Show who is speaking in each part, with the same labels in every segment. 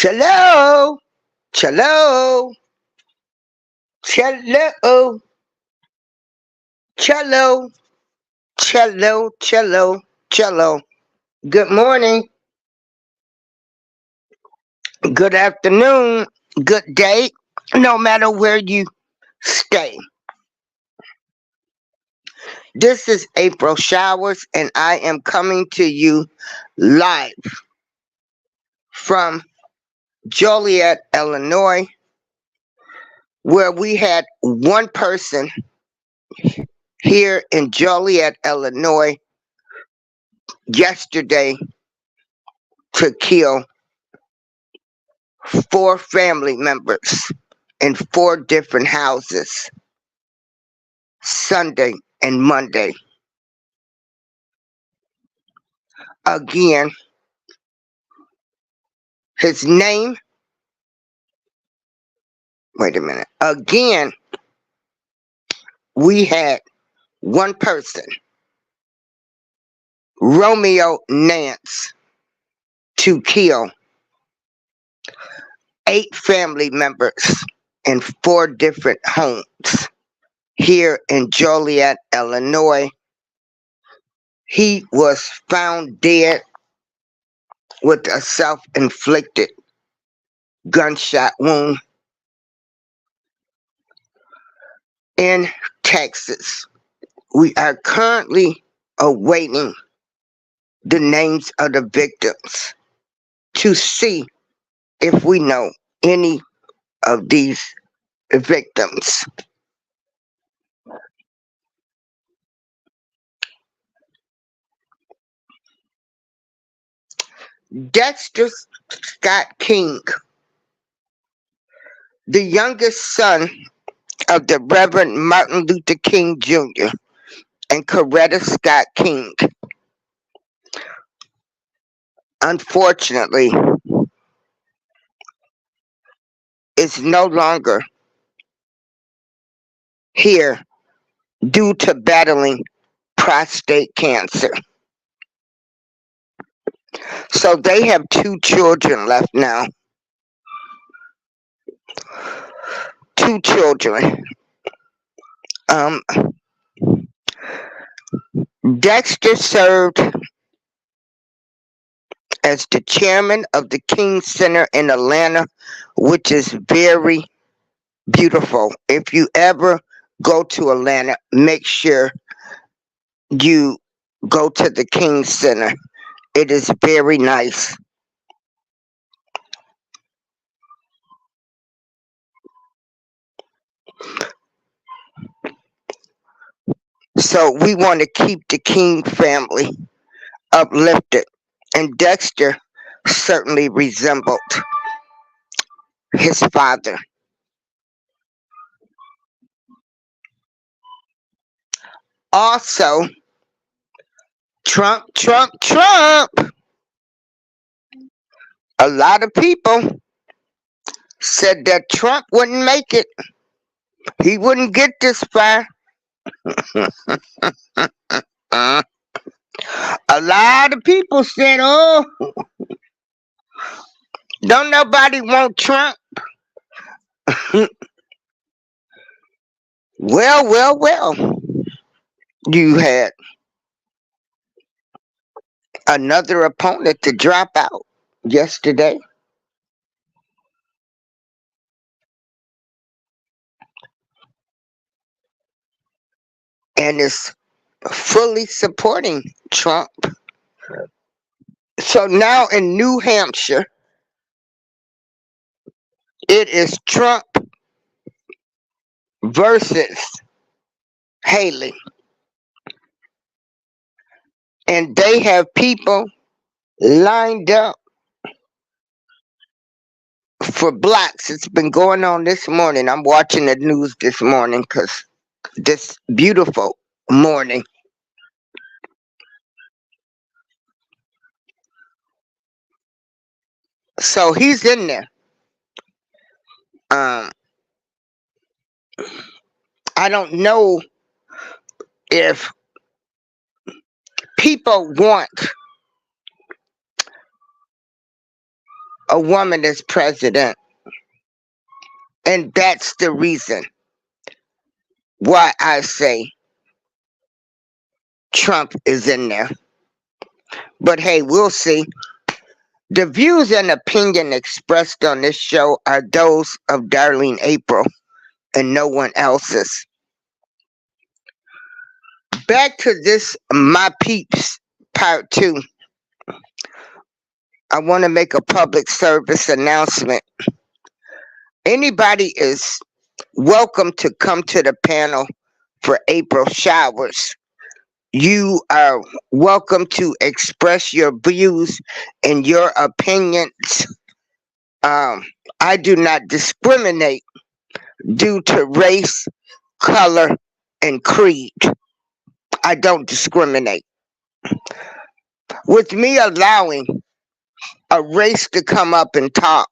Speaker 1: Cello, cello, cello, cello, cello, cello, cello. Good morning, good afternoon, good day, no matter where you stay. This is April Showers, and I am coming to you live from Joliet, Illinois, where we had one person here in Joliet, Illinois, yesterday to kill four family members in four different houses Sunday and Monday. Again, his name, wait a minute. Again, we had one person, Romeo Nance, to kill eight family members in four different homes here in Joliet, Illinois. He was found dead with a self-inflicted gunshot wound in Texas. We are currently awaiting the names of the victims to see if we know any of these victims. Dexter Scott King, the youngest son of the Reverend Martin Luther King Jr. and Coretta Scott King, unfortunately, is no longer here due to battling prostate cancer. So they have two children left now. Two children. Um, Dexter served as the chairman of the King Center in Atlanta, which is very beautiful. If you ever go to Atlanta, make sure you go to the King Center. It is very nice. So we want to keep the King family uplifted. And Dexter certainly resembled his father. Also, Trump. A lot of people said that Trump wouldn't make it. He wouldn't get this far. A lot of people said, oh, don't nobody want Trump. Well. You had another opponent to drop out yesterday. And is fully supporting Trump. So now in New Hampshire, it is Trump versus Haley. And they have people lined up for blocks. It's been going on this morning. I'm watching the news this morning because this beautiful morning. So he's in there. I don't know if people want a woman as president. And that's the reason why I say Trump is in there. But hey, we'll see. The views and opinion expressed on this show are those of Darlene April and no one else's. Back to this My Peeps Part 2. I want to make a public service announcement. Anybody is welcome to come to the panel for April showers. You are welcome to express your views and your opinions. I do not discriminate due to race, color, and creed. I don't discriminate. With me allowing a race to come up and talk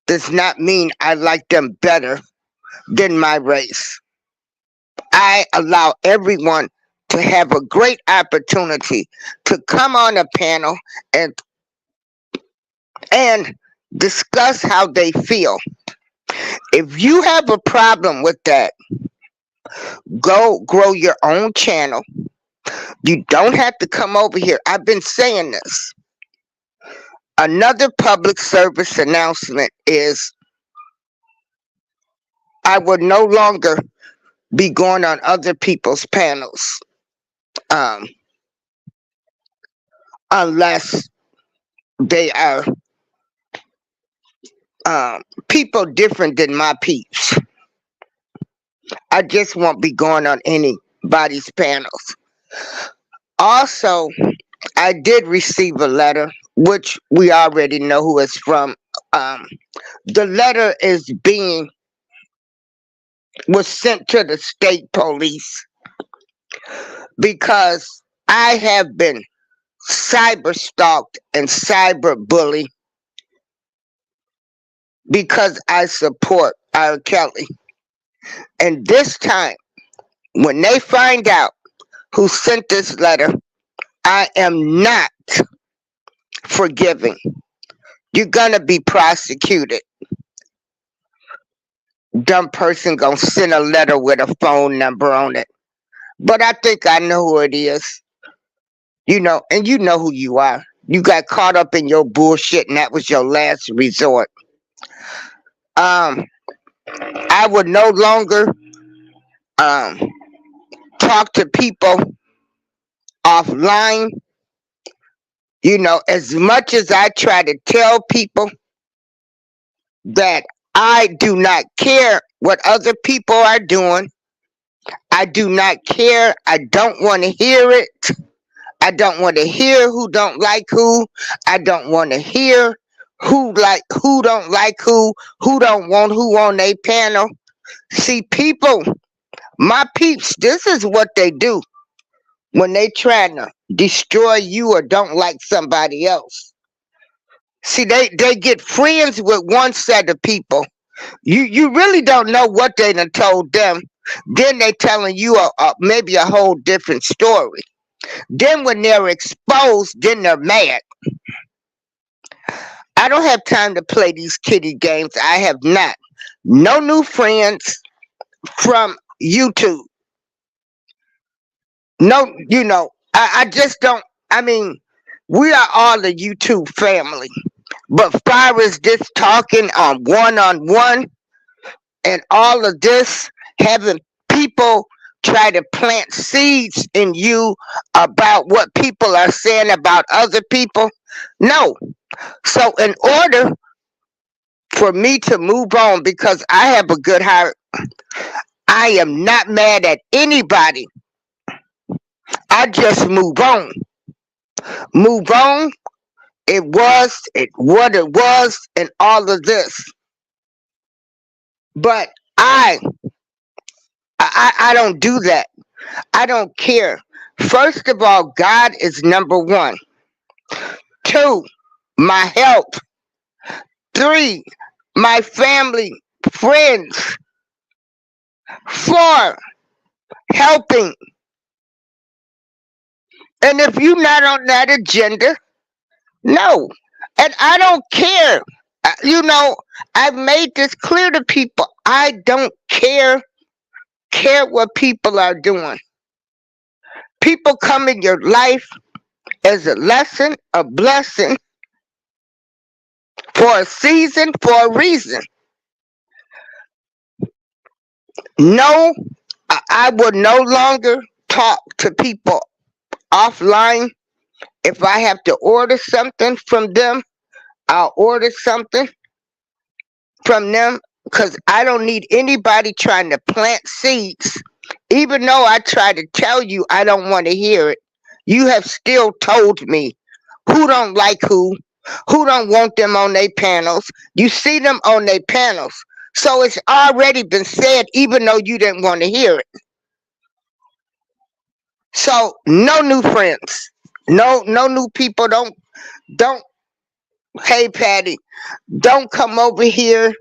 Speaker 1: does not mean I like them better than my race. I allow everyone to have a great opportunity to come on a panel and discuss how they feel. If you have a problem with that, go grow your own channel. You don't have to come over here. I've been saying this. Another public service announcement is I would no longer be going on other people's panels unless they are people different than my peeps. I just won't be going on anybody's panels. Also, I did receive a letter, which we already know who it's from. The letter was sent to the state police because I have been cyber stalked and cyber bullied because I support R. Kelly. And this time, when they find out who sent this letter, I am not forgiving. You're gonna be prosecuted. Dumb person gonna send a letter with a phone number on it. But I think I know who it is. And you know who you are. You got caught up in your bullshit and that was your last resort. I would no longer talk to people offline. As much as I try to tell people that I do not care what other people are doing, I do not care. I don't want to hear it. I don't want to hear who don't like who. I don't want to hear who don't like who don't want who on their panel. See, people, my peeps, this is what they do when they trying to destroy you or don't like somebody else. See, they get friends with one set of people. You really don't know what they done told them. Then they telling you maybe a whole different story. Then when they're exposed, then they're mad. I don't have time to play these kiddie games. I have not. No new friends from YouTube. No, I just don't. I mean, we are all a YouTube family. But far as this talking on one and all of this, having people try to plant seeds in you about what people are saying about other people, no. So in order for me to move on, because I have a good heart, I am not mad at anybody. I just move on. Move on. It was what it was and all of this. But I don't do that. I don't care. First of all, God is number one. 2, my health. 3, my family, friends. 4, helping. And if you're not on that agenda, no. And I don't care You know, I've made this clear to people. I don't care what people are doing. People come in your life as a lesson, a blessing, for a season, for a reason. No, I will no longer talk to people offline. If I have to order something from them, I'll order something from them because I don't need anybody trying to plant seeds. Even though I try to tell you I don't want to hear it, you have still told me who don't like who don't want them on their panels. You see them on their panels. So it's already been said even though you didn't want to hear it. So no new friends. No new people. Don't hey Patty, don't come over here,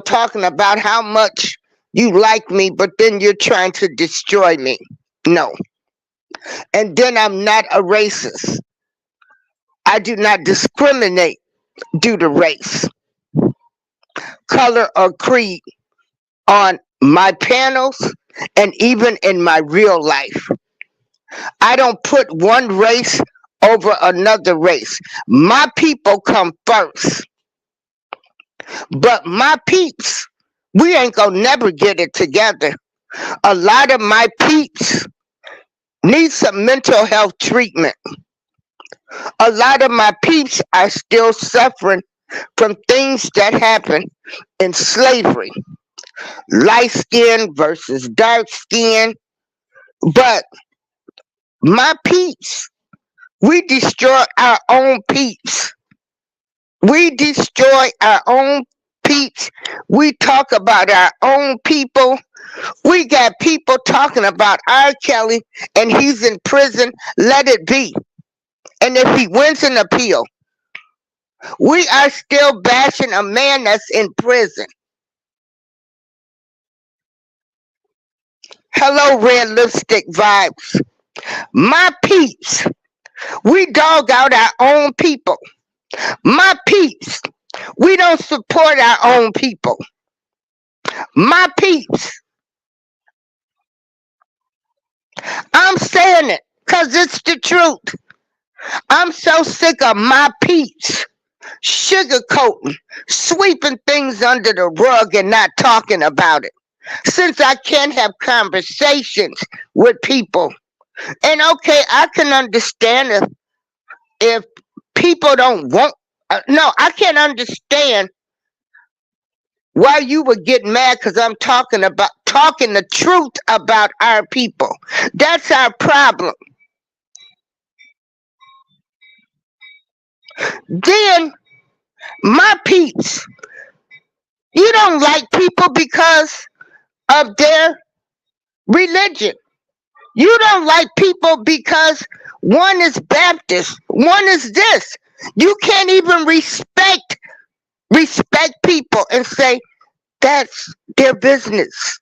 Speaker 1: talking about how much you like me, but then you're trying to destroy me. No. And then I'm not a racist. I do not discriminate due to race, color, or creed on my panels and even in my real life. I don't put one race over another race. My people come first. But my peeps, we ain't gonna never get it together. A lot of my peeps need some mental health treatment. A lot of my peeps are still suffering from things that happened in slavery. Light skin versus dark skin. But my peeps, we destroy our own peeps. We destroy our own peeps. We talk about our own people. We got people talking about R. Kelly and he's in prison. Let it be. And if he wins an appeal, we are still bashing a man that's in prison. Hello, red lipstick vibes. My peeps, we dog out our own people. My peeps, we don't support our own people. My peeps, I'm saying it because it's the truth. I'm so sick of my peeps sugarcoating, sweeping things under the rug and not talking about it. Since I can't have conversations with people. And okay, I can understand if people don't want. No, I can't understand why you would get mad because I'm talking the truth about our people. That's our problem. Then my peeps, you don't like people because of their religion. You don't like people because one is Baptist, one is this. You can't even respect people and say that's their business.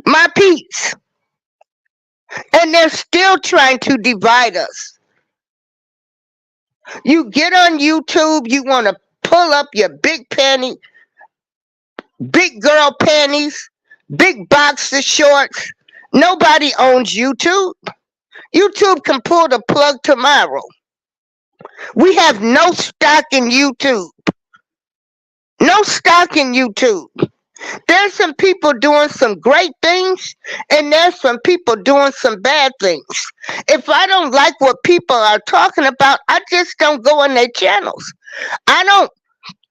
Speaker 1: My peeps. And they're still trying to divide us. You get on YouTube, you want to pull up your big girl panties, big boxer shorts. Nobody owns YouTube. YouTube can pull the plug tomorrow. We have no stock in YouTube. No stock in YouTube. There's some people doing some great things, and there's some people doing some bad things. If I don't like what people are talking about, I just don't go on their channels. I don't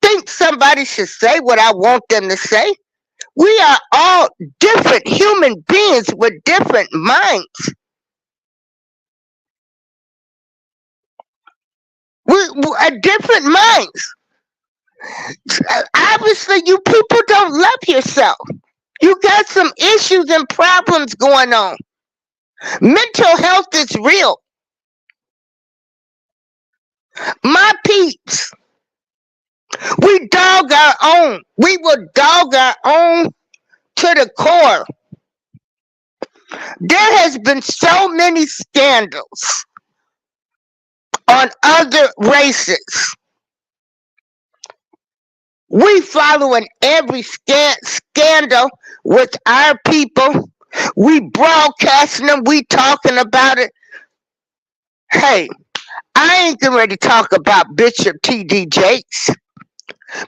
Speaker 1: think somebody should say what I want them to say. We are all different human beings with different minds. We are different minds. Obviously, you people don't love yourself. You got some issues and problems going on. Mental health is real. My peeps, we dog our own. We will dog our own to the core. There has been so many scandals on other races. We following every scandal with our people. We broadcasting them. We talking about it. Hey, I ain't getting ready to talk about Bishop T.D. Jakes,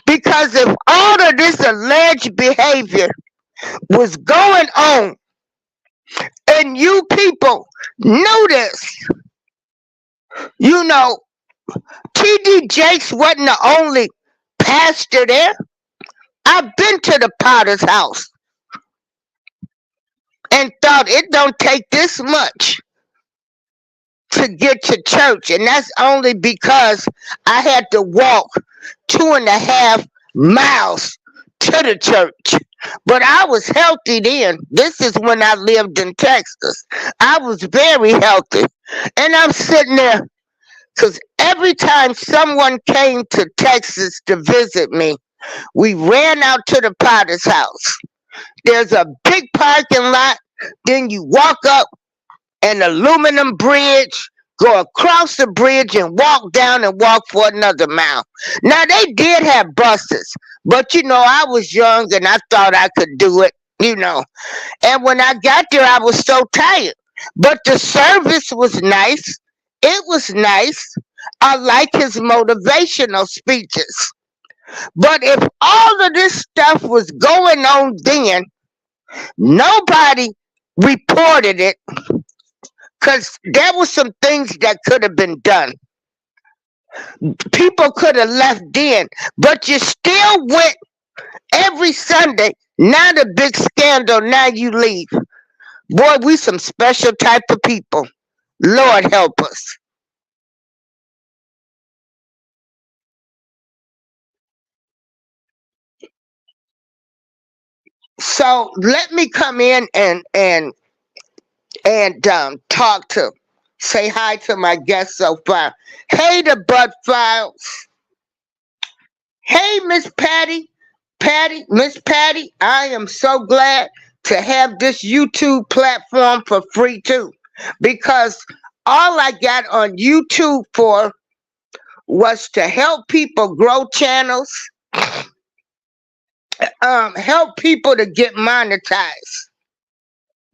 Speaker 1: because if all of this alleged behavior was going on and you people knew this, you know, T.D. Jakes wasn't the only pastor there. I've been to the Potter's house and thought it don't take this much to get to church, and that's only because I had to walk 2.5 miles to the church. But I was healthy then. This is when I lived in Texas. I was very healthy. And I'm sitting there because every time someone came to Texas to visit me, we ran out to the Potter's house. There's a big parking lot. Then you walk up an aluminum bridge, go across the bridge and walk down and walk for another mile. Now they did have buses, but I was young and I thought I could do it. And when I got there, I was so tired. But the service was nice. It was nice. I like his motivational speeches. But if all of this stuff was going on then, nobody reported it, because there were some things that could have been done. People could have left then, but you still went every Sunday. Now the big scandal, now you leave. Boy, we some special type of people. Lord help us. So let me come in and say hi to my guests so far. Hey, the Butt Files. Hey, Miss Miss Patty, I am so glad to have this YouTube platform for free too, because all I got on YouTube for was to help people grow channels, help people to get monetized.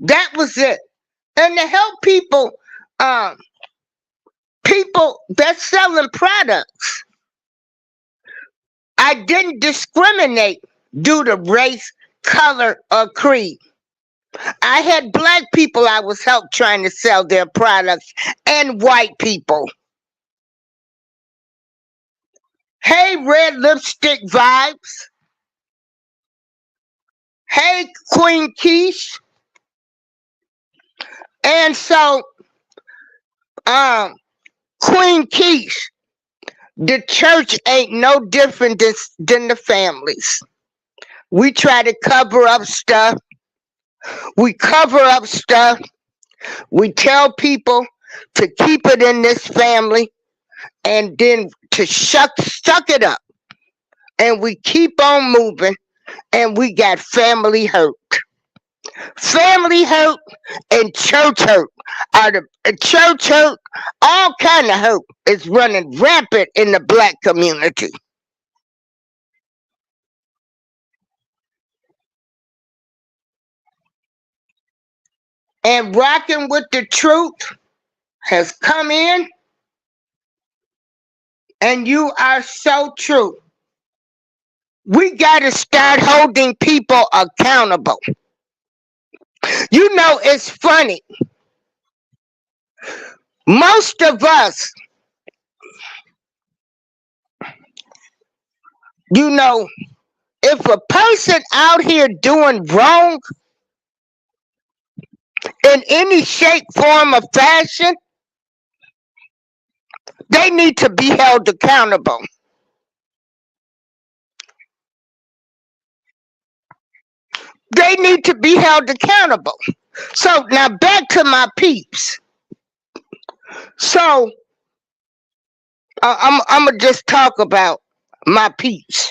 Speaker 1: That was it, and to help um, people that's selling products. I didn't discriminate due to race, color, or creed. I had black people I was helping trying to sell their products, and white people. Hey, Red Lipstick Vibes. Hey, Queen Quiche. And so, um, Queen Quiche, the church ain't no different than the families. We try to cover up stuff. We cover up stuff. We tell people to keep it in this family and then to suck it up. And we keep on moving, and we got family hurt. Family hurt and church hurt. Church hurt, all kind of hurt is running rampant in the black community. And Rocking with the Truth has come in, and you are so true. We got to start holding people accountable. It's funny. Most of us, if a person out here doing wrong in any shape, form, or fashion, they need to be held accountable. They need to be held accountable. So now back to my peeps. So I'm gonna just talk about my peeps.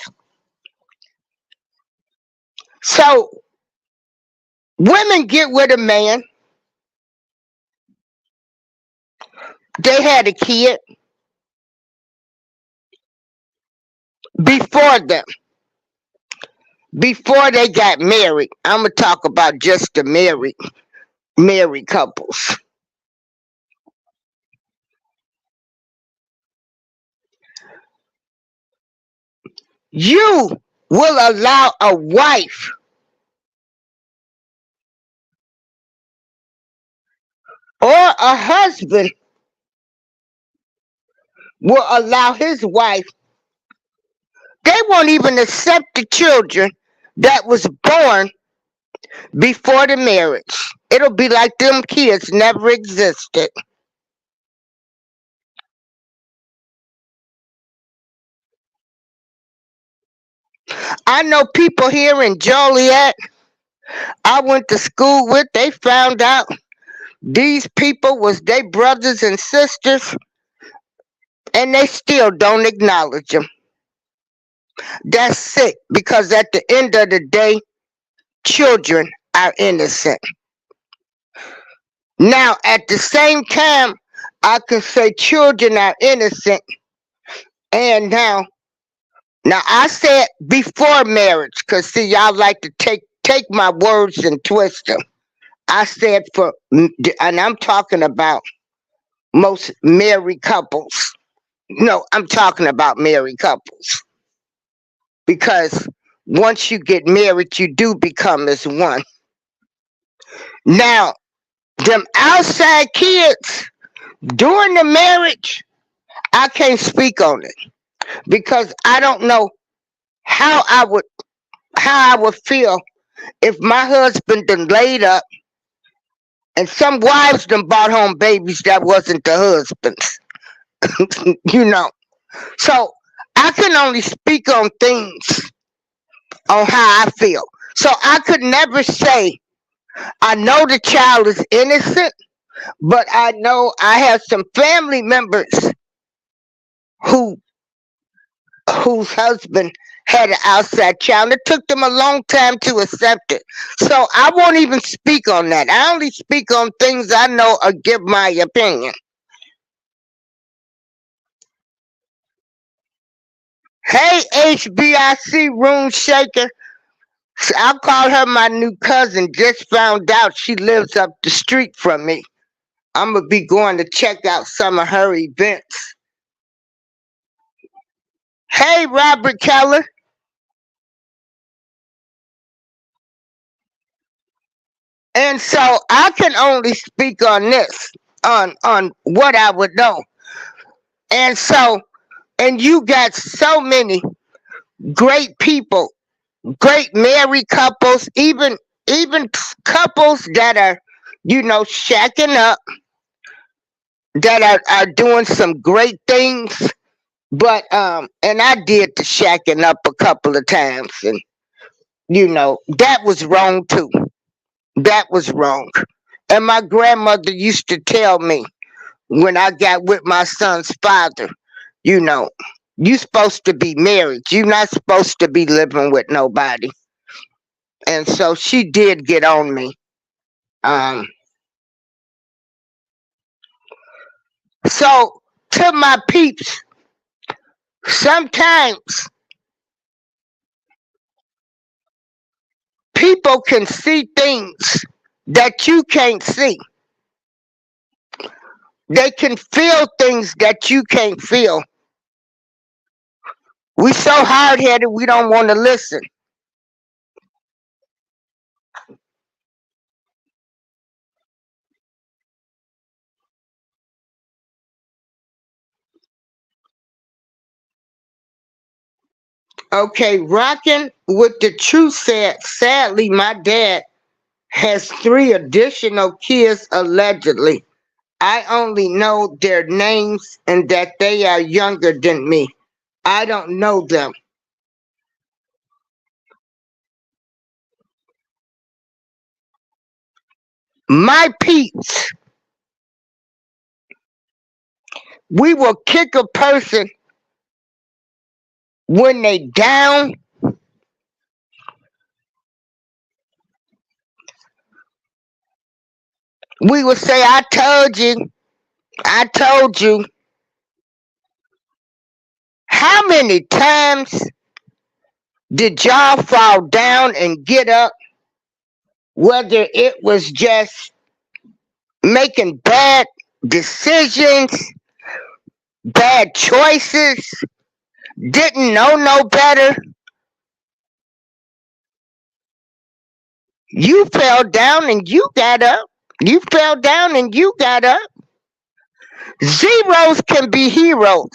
Speaker 1: So women get with a man. They had a kid before them. before they got married. I'm gonna talk about just the married couples. You will allow a wife or a husband will allow his wife, they won't even accept the children that was born before the marriage. It'll be like them kids never existed. I know people here in Joliet I went to school with, they found out these people was their brothers and sisters, and they still don't acknowledge them. That's sick because at the end of the day, children are innocent. Now, at the same time, I can say children are innocent, and now I said before marriage, cause see y'all like to take my words and twist them. I said and I'm talking about most married couples. No, I'm talking about married couples because once you get married, you do become as one. Now, them outside kids during the marriage, I can't speak on it because I don't know how I would how I would feel if my husband done laid up and some wives done brought home babies that wasn't the husband's. you know. So I can only speak on things on how I feel. So I could never say I know the child is innocent, but I know I have some family members who whose husband had an outside child. It took them a long time to accept it. So I won't even speak on that. I only speak on things I know or give my opinion. Hey, HBIC Room Shaker. I call her my new cousin. Just found out she lives up the street from me. I'm going to be going to check out some of her events. Hey, Robert Keller. And so I can only speak on this, on what I would know. And so, and you got so many great people, great married couples, even couples that are, shacking up, that are doing some great things. But and I did the shacking up a couple of times, and that was wrong too. That was wrong. And my grandmother used to tell me when I got with my son's father, you know, you supposed to be married. You're not supposed to be living with nobody. And so she did get on me. Um, so to my peeps, sometimes people can see things that you can't see. They can feel things that you can't feel. We so hard headed we don't want to listen. Okay, rocking with the truth said, sadly, my dad has 3 additional kids allegedly. I only know their names and that they are younger than me. I don't know them. My peeps, we will kick a person when they down. We will say, I told you, I told you. How many times Did y'all fall down and get up? Whether it was just making bad decisions, bad choices, didn't know no better. You fell down and you got up. You fell down and you got up. Zeros can be heroes.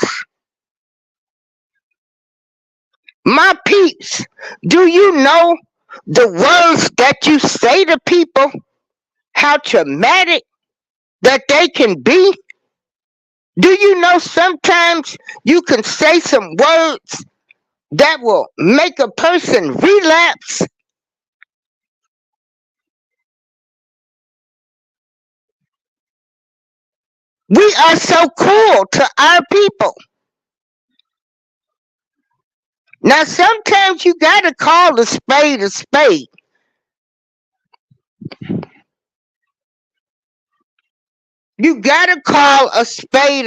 Speaker 1: My peeps, do you know the words that you say to people? How traumatic that they can be? Do you know sometimes you can say some words that will make a person relapse? We are so cruel to our people. Now, sometimes you got to call a spade a spade. You got to call a spade.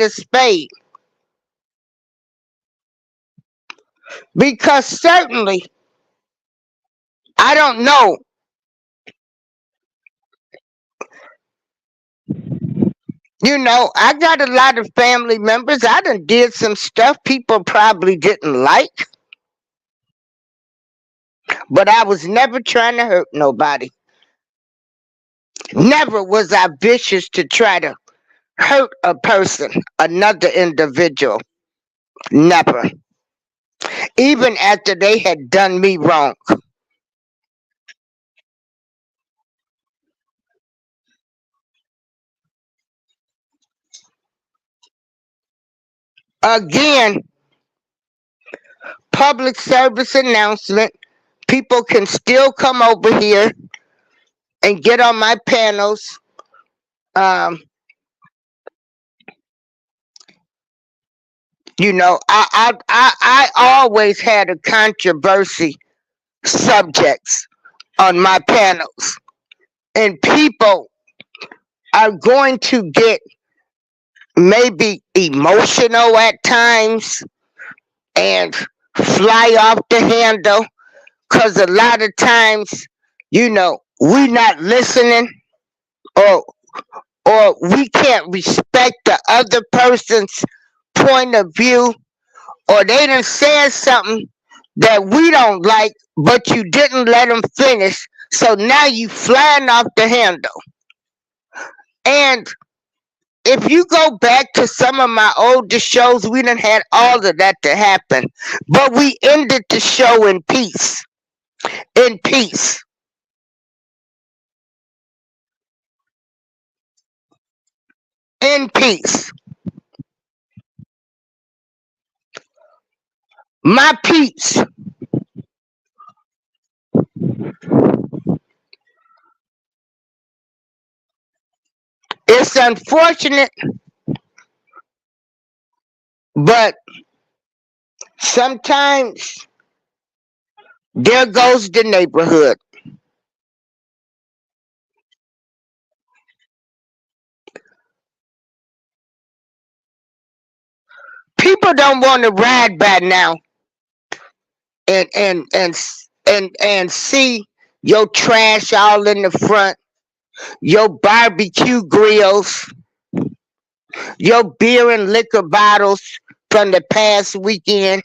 Speaker 1: Because certainly, I don't know. I got a lot of family members. I done did some stuff people probably didn't like, but I was never trying to hurt nobody. Never was I vicious to try to hurt a person, another individual. Never. Even after they had done me wrong. Again, public service announcement. People can still come over here and get on my panels. Um, I always had a controversy subjects on my panels, and people are going to get maybe emotional at times and fly off the handle because a lot of times, we not listening, or we can't respect the other person's point of view, or they done said something that we don't like, but you didn't let them finish, so now you flying off the handle. And if you go back to some of my older shows, we done had all of that to happen, but we ended the show in peace. In peace. In peace. My peeps, it's unfortunate, but sometimes there goes the neighborhood. People don't want to ride by now and see your trash all in the front, your barbecue grills, your beer and liquor bottles from the past weekend.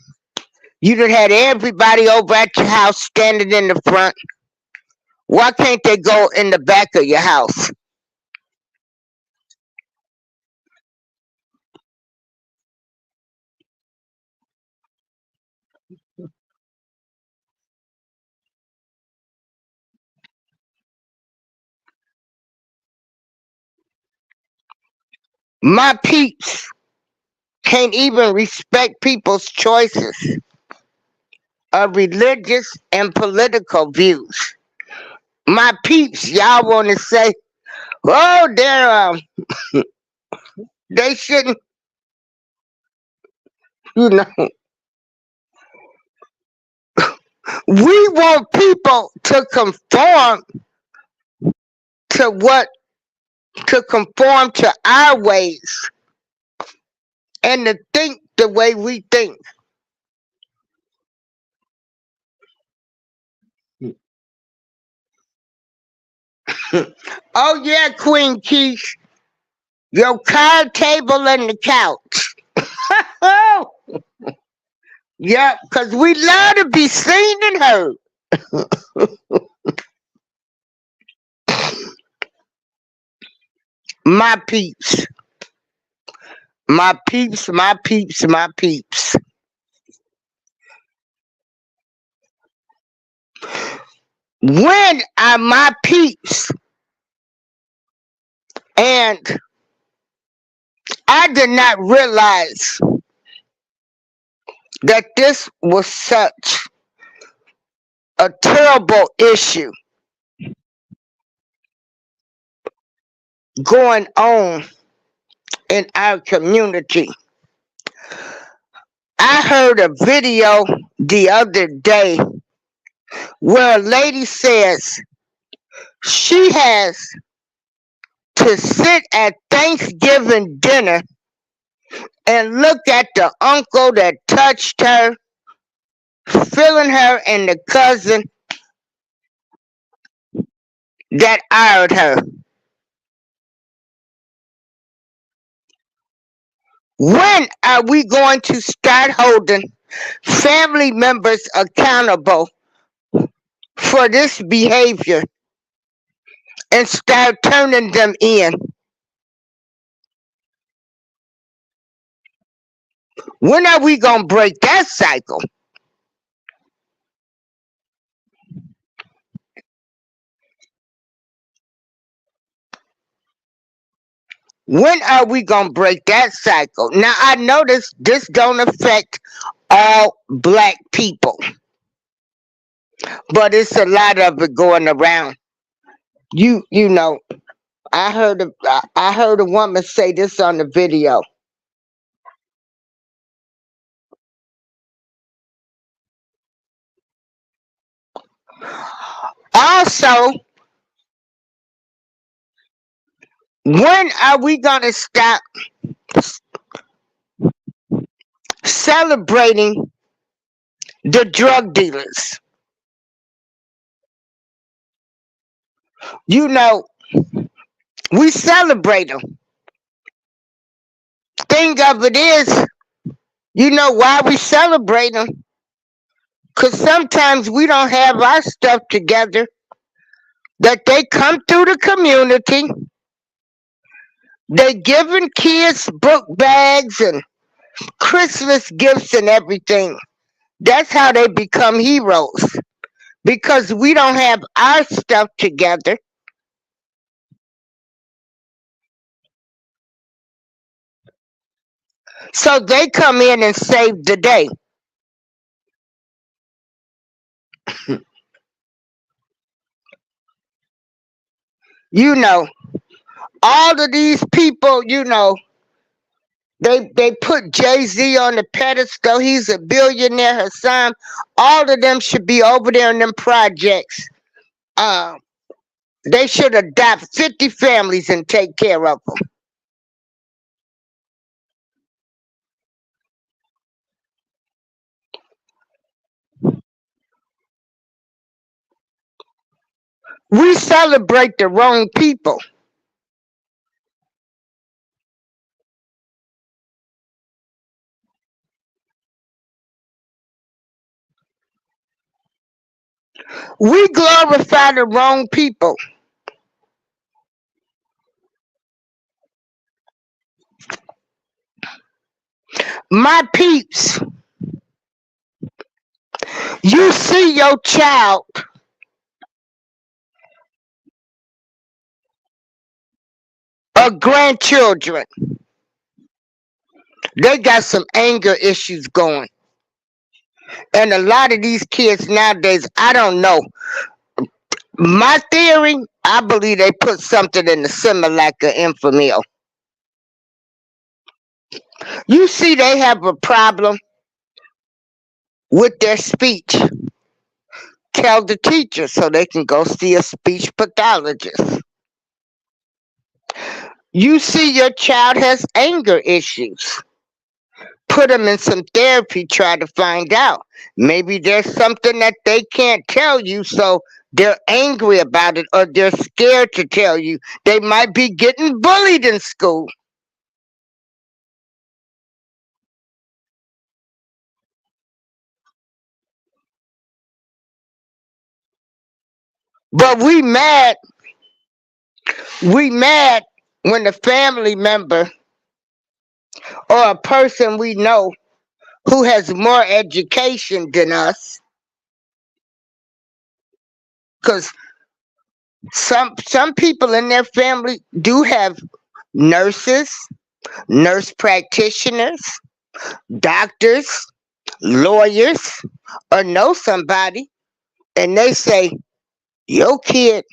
Speaker 1: You done had everybody over at your house standing in the front. Why can't they go in the back of your house? My peeps can't even respect people's choices of religious and political views. My peeps, y'all want to say, oh, they shouldn't, you know. We want people to conform to what, to conform to our ways and to think the way we think. Oh yeah, Queen Keith. Your card table and the couch. Oh, yeah, because we love to be seen and heard. My peeps. My peeps, my peeps, my peeps. When are my peeps? And I did not realize that this was such a terrible issue going on in our community. I heard a video the other day where a lady says she has to sit at Thanksgiving dinner and look at the uncle that touched her, feeling her, and the cousin that hired her. When are we going to start holding family members accountable for this behavior and start turning them in? When are we going to break that cycle? When are we going to break that cycle? Now, I know this don't affect all black people, but it's a lot of it going around. You know, I heard a woman say this on the video. Also, when are we going to stop celebrating the drug dealers? You know, we celebrate them. Thing of it is, you know why we celebrate them? Because sometimes we don't have our stuff together, that they come through the community, they giving kids book bags and Christmas gifts and everything. That's how they become heroes. Because we don't have our stuff together. So they come in and save the day. You know, all of these people, they put Jay-Z on the pedestal. He's a billionaire. Hassan. All of them should be over there in them projects. Um, they should adopt 50 families and take care of them. We celebrate the wrong people. We glorify the wrong people. My peeps, you see your child or grandchildren, they got some anger issues going. And a lot of these kids nowadays, I don't know. My theory, I believe they put something in the Similac or Infamil. You see, they have a problem with their speech. Tell the teacher so they can go see a speech pathologist. You see, your child has anger issues. Put them in some therapy, try to find out. Maybe there's something that they can't tell you, so They're angry about it or they're scared to tell you. They might be getting bullied in school. But we mad when the family member or a person we know who has more education than us, because some people in their family do have nurses, nurse practitioners, doctors, lawyers, or know somebody, and they say your kid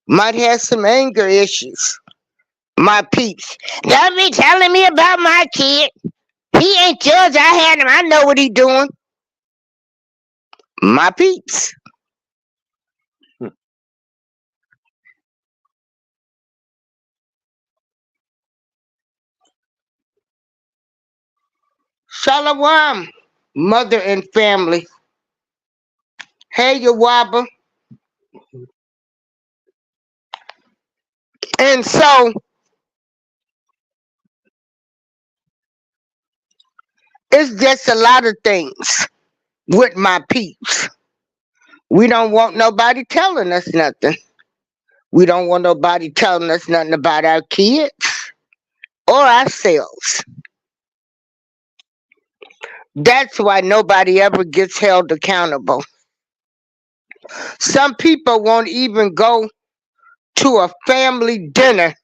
Speaker 1: might have some anger issues. My peeps, don't be telling me about my kid. He ain't yours. I had him. I know what he doing. My peeps. Shalom, mother and family. Hey, Yawaba. And so it's just a lot of things with my peeps. We don't want nobody telling us nothing. We don't want nobody telling us nothing about our kids or ourselves. That's why nobody ever gets held accountable. Some people won't even go to a family dinner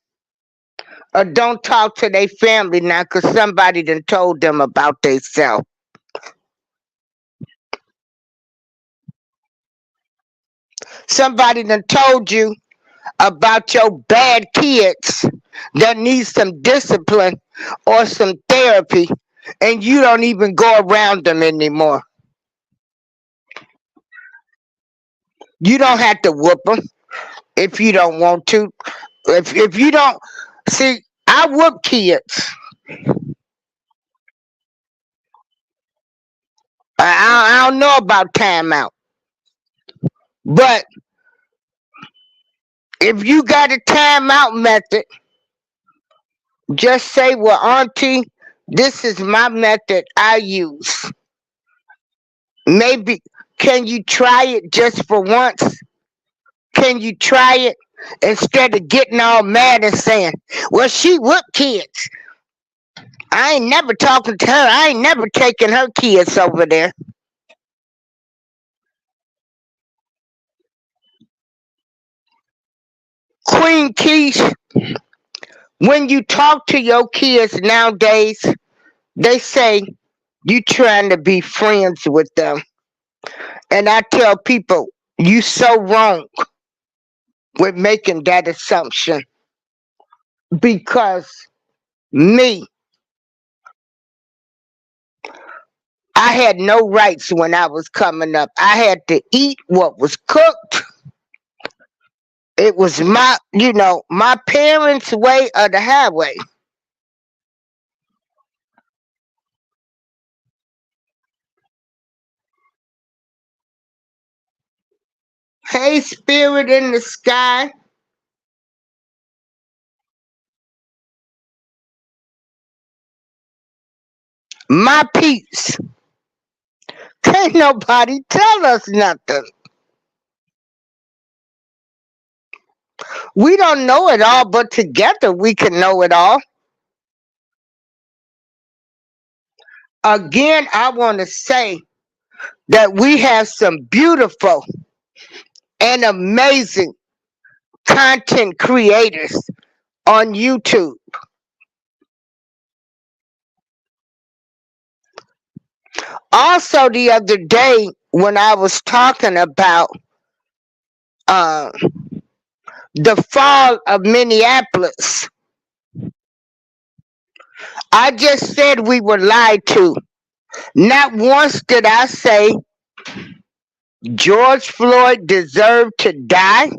Speaker 1: or don't talk to their family now because somebody done told them about themselves. Somebody done told you about your bad kids that need some discipline or some therapy, and you don't even go around them anymore. You don't have to whoop them if you don't want to. If you don't see, I whoop kids. I don't know about timeout, but if you got a timeout method, just say, "Well, Auntie, this is my method I use. Maybe can you try it just for once? Can you try it instead of getting all mad and saying, well, she whooped kids. I ain't never talking to her. I ain't never taking her kids over there." Queen Keish, when you talk to your kids nowadays, they say you trying to be friends with them. And I tell people, you so wrong with making that assumption. Because me, I had no rights when I was coming up. I had to eat what was cooked. It was my parents' way or the highway. Hey, spirit in the sky, my peeps. Can't nobody tell us nothing. We don't know it all, but together we can know it all. Again, I want to say that we have some beautiful and amazing content creators on YouTube. Also, the other day when I was talking about uh, the fall of Minneapolis, I just said we were lied to. Not once did I say George Floyd deserved to die.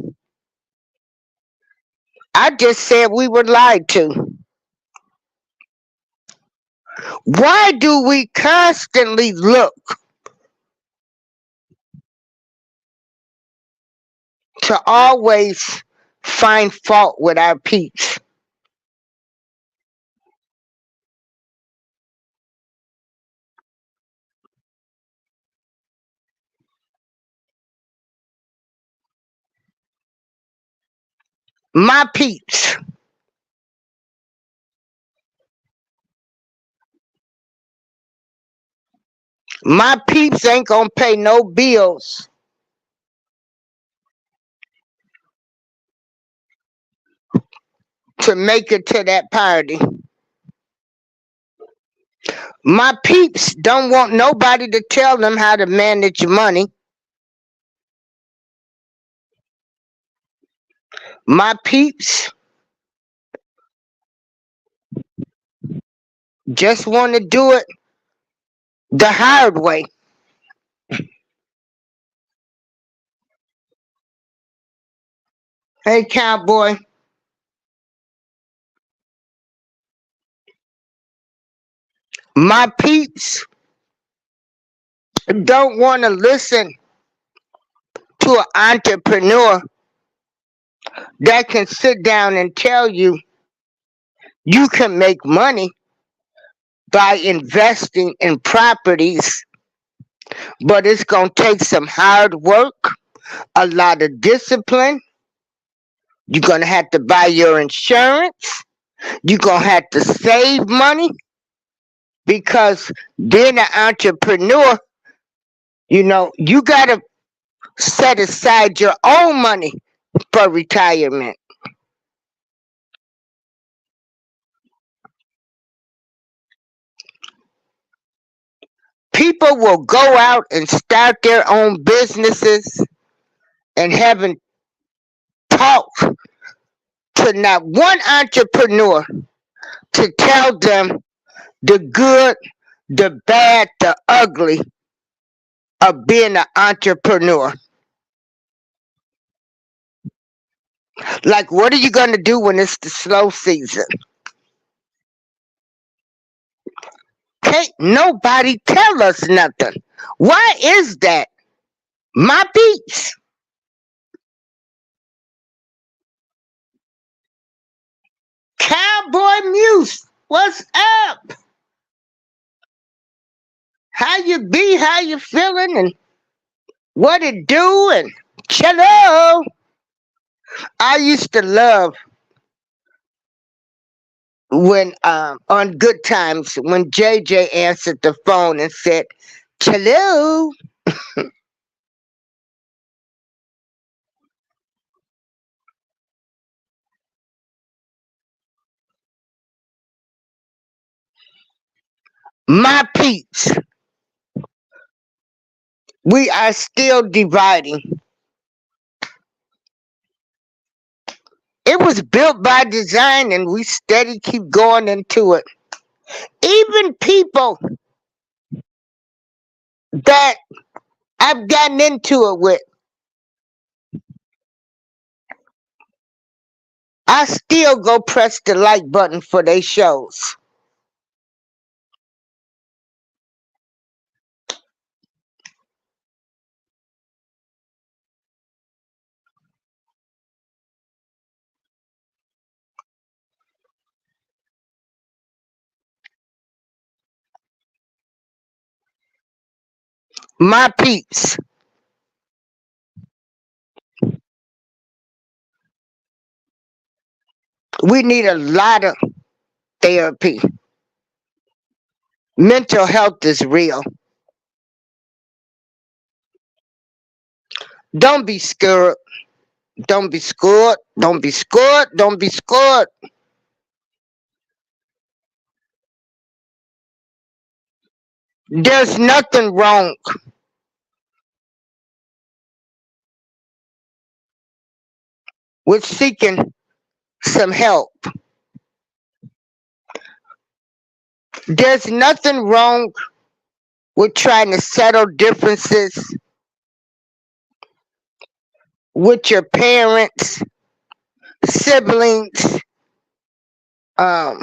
Speaker 1: I just said we were lied to. Why do we constantly look to always find fault with our peeps. My peeps. My peeps ain't gonna pay no bills to make it to that party. My peeps don't want nobody to tell them how to manage money. My peeps just want to do it the hard way. Hey, cowboy. My peeps don't want to listen to an entrepreneur that can sit down and tell you you can make money by investing in properties, but it's going to take some hard work, a lot of discipline. You're going to have to buy your insurance. You're going to have to save money because being an entrepreneur, you got to set aside your own money for retirement. People will go out and start their own businesses and haven't talked to not one entrepreneur to tell them the good, the bad, the ugly of being an entrepreneur. Like, what are you going to do when it's the slow season? Can't nobody tell us nothing. Why is that? My peeps. Cowboy Muse, what's up? How you be? How you feeling? And what it do? And cello. I used to love when on Good Times when JJ answered the phone and said, "Cello." My peeps, we are still dividing. It was built by design and we steady keep going into it. Even people that I've gotten into it with, I still go press the like button for their shows. My peeps, we need a lot of therapy. Mental health is real. Don't be scared. Don't be scared. Don't be scared. Don't be scared. There's nothing wrong with seeking some help. There's nothing wrong with trying to settle differences with your parents, siblings. Um,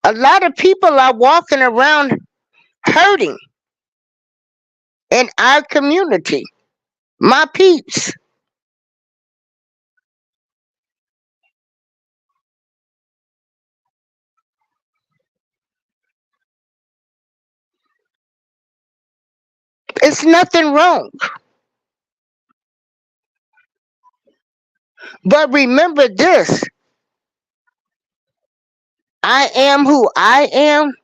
Speaker 1: a lot of people are walking around hurting in our community. My peeps, it's nothing wrong. But remember this, I am who I am,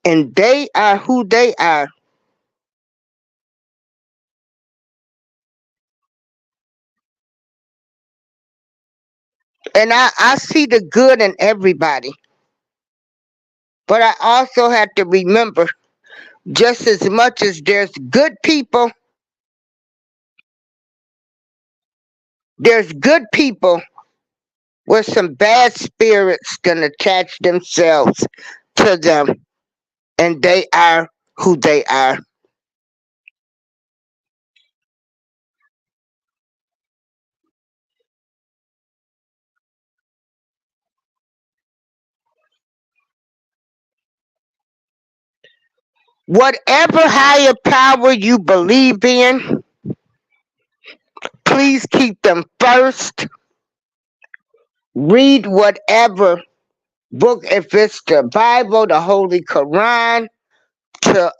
Speaker 1: and they are who they are. And I see the good in everybody. But I also have to remember, just as much as there's good people, there's good people with some bad spirits can attach themselves to them, and they are who they are. Whatever higher power you believe in, please keep them first. Read whatever book, if it's the Bible, the Holy Quran, to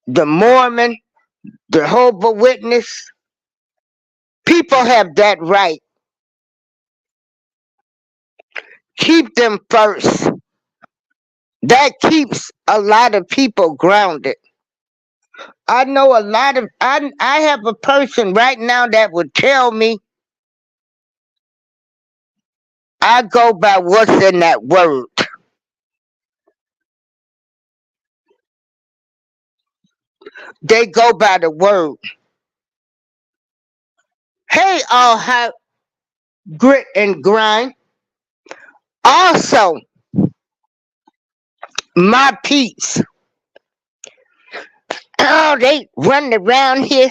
Speaker 1: the Mormon, the Jehovah Witness. People have that right. Keep them first. That keeps a lot of people grounded. I know a lot of I have a person right now that would tell me I go by what's in that word. They go by the word. Hey, all have grit and grind. Also, my peeps. Oh, they run around here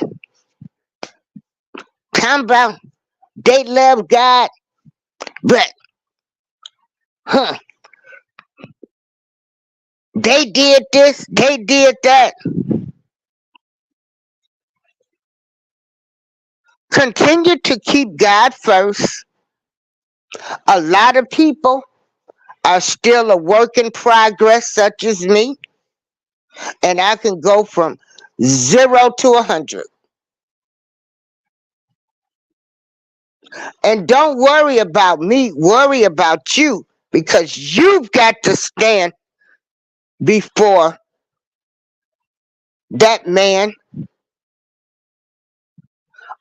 Speaker 1: talking about they love God, but huh, they did this, they did that. Continue to keep God first. A lot of people are still a work in progress, such as me, and I can go from 0 to 100. And don't worry about me, worry about you, because you've got to stand before that man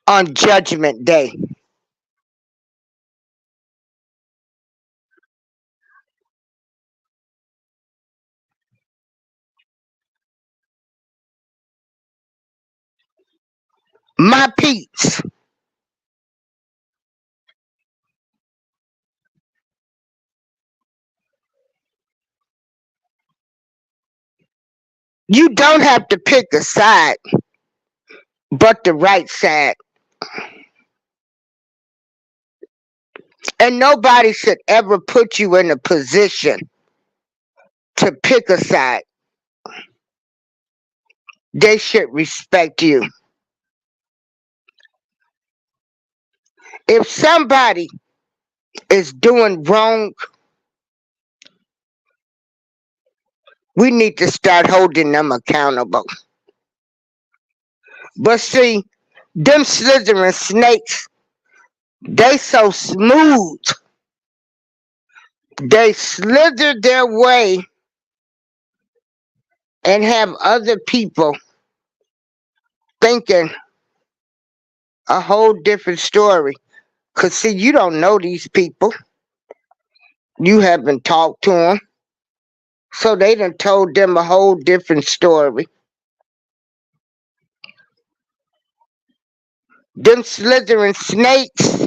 Speaker 1: on Judgment Day. My peeps, you don't have to pick a side, but the right side. And nobody should ever put you in a position to pick a side. They should respect you. If somebody is doing wrong, we need to start holding them accountable. But see, them slithering snakes, they so smooth. They slither their way and have other people thinking a whole different story. Cause see, you don't know these people. You haven't talked to them. So they done told them a whole different story. Them slithering snakes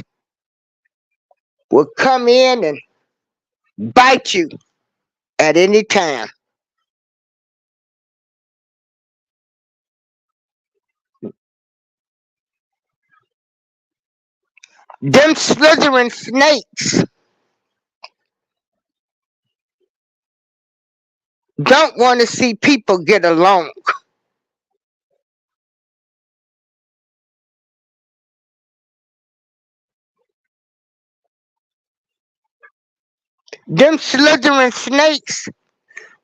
Speaker 1: will come in and bite you at any time. Them slithering snakes don't want to see people get along. Them slithering snakes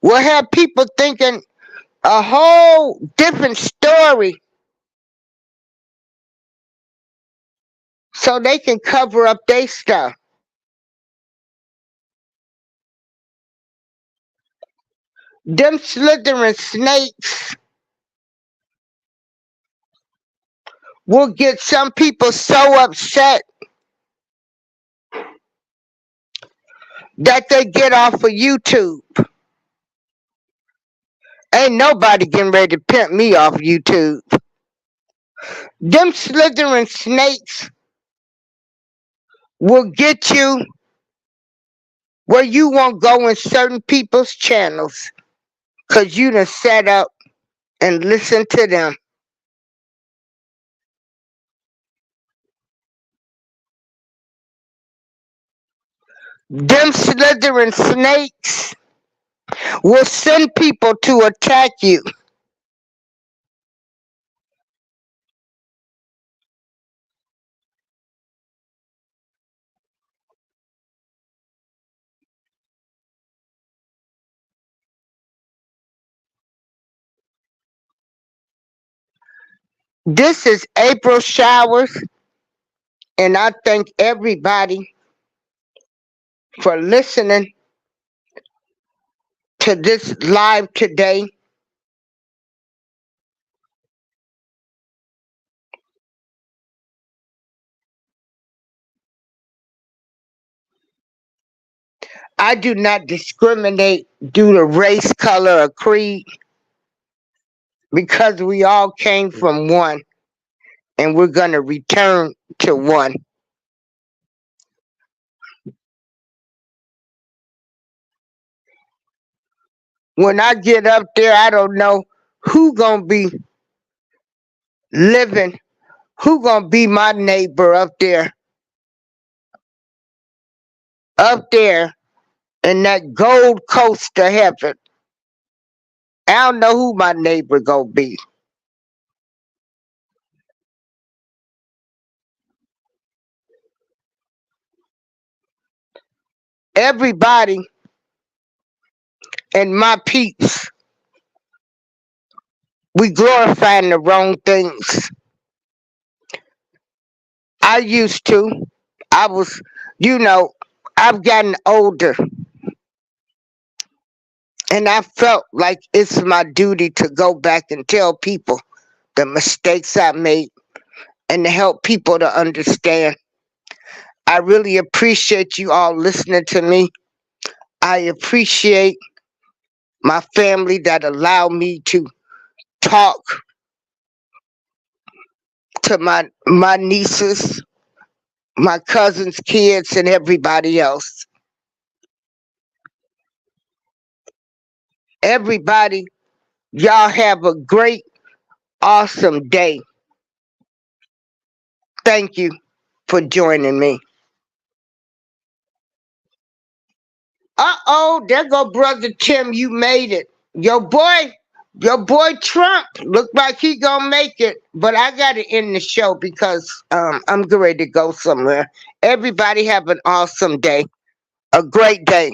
Speaker 1: will have people thinking a whole different story so they can cover up their stuff. Them slithering snakes will get some people so upset that they get off of YouTube. Ain't nobody getting ready to pimp me off YouTube. Them slithering snakes will get you where you won't go in certain people's channels because you done set up and listen to them. Them slithering snakes will send people to attack you. This is April Showers, and I thank everybody for listening to this live today. I do not discriminate due to race, color, or creed because we all came from one and we're going to return to one. When I get up there, I don't know who going to be living, who going to be my neighbor up there in that gold coast of heaven. I don't know who my neighbor going to be. Everybody and my peeps, we glorifying the wrong things. I used to. I was, you know, I've gotten older and I felt like it's my duty to go back and tell people the mistakes I made and to help people to understand. I really appreciate you all listening to me. I appreciate my family that allow me to talk to my nieces, my cousins' kids, and everybody else. Everybody, y'all have a great, awesome day. Thank you for joining me. Uh-oh, there go Brother Tim. You made it. Your boy Trump look like he gonna make it. But I gotta end the show because I'm getting ready to go somewhere. Everybody have an awesome day. A great day.